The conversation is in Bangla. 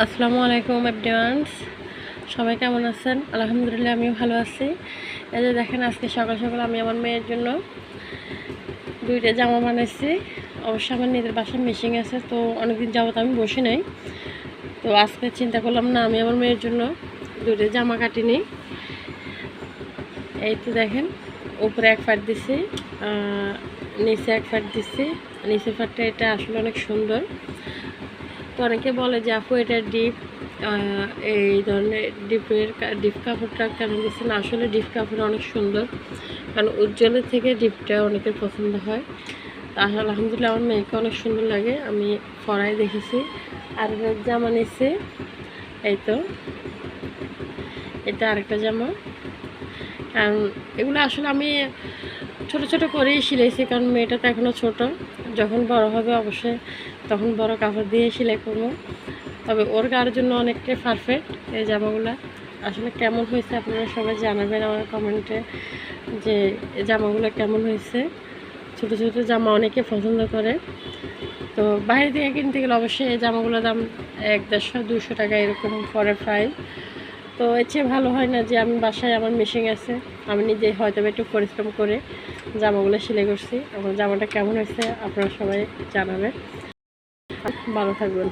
আসসালামু আলাইকুম এভরিওয়ানস, সবাই কেমন আছেন? আলহামদুলিল্লাহ আমিও ভালো আছি। এই যে দেখেন, আজকে সকাল সকাল আমি আমার মেয়ের জন্য দুইটা জামা বানাইছি। অবশ্য আমার নিজের বাসায় মেশিন আছে, তো অনেকদিন যাবত আমি বসে নাই। তো আজকে চিন্তা করলাম না, আমি আমার মেয়ের জন্য দুইটা জামা কাটি নিই। এই তো দেখেন, উপরে এক ফাট দিছি, নিচে এক ফাট দিছি। নিচের ফাটটা এটা আসলে অনেক সুন্দর। তো অনেকে বলে যে আপু এটা ডিপ, এই ধরনের ডিপ কাপড়টা কেন দিচ্ছেন? আসলে ডিপ কাপড় অনেক সুন্দর, কারণ উজ্জ্বলের থেকে ডিপটা অনেকের পছন্দ হয়। আসলে আলহামদুলিল্লাহ আমার মেয়েকে অনেক সুন্দর লাগে, আমি পরাই দেখেছি। আর জামা নিচ্ছি, এই তো এটা আরেকটা জামা। কারণ এগুলো আসলে আমি ছোট ছোট করেই সিলাইছি, কারণ মেয়েটা তো এখনও ছোট। যখন বড় হবে অবশ্যই তখন বড় কাপড় দিয়ে সেলাই করবো। তবে ওর গায়ের জন্য অনেকটাই পারফেক্ট এই জামাগুলো। আসলে কেমন হয়েছে আপনারা সবাই জানাবেন আমার কমেন্টে, যে এই জামাগুলো কেমন হয়েছে। ছোট ছোট জামা অনেকে পছন্দ করে। তো বাইরে থেকে কিনতে গেলে অবশ্যই এই জামাগুলোর দাম 150-200 টাকা এরকম পরে প্রায়। তো এর চেয়ে ভালো হয় না যে আমি বাসায়, আমার মেশিন আছে, আমি নিজে হয়তো একটু পরিশ্রম করে জামাগুলো সেলাই করছি। আমার জামাটা কেমন হয়েছে আপনারা সবাই জানাবেন। ভালো থাকবেন।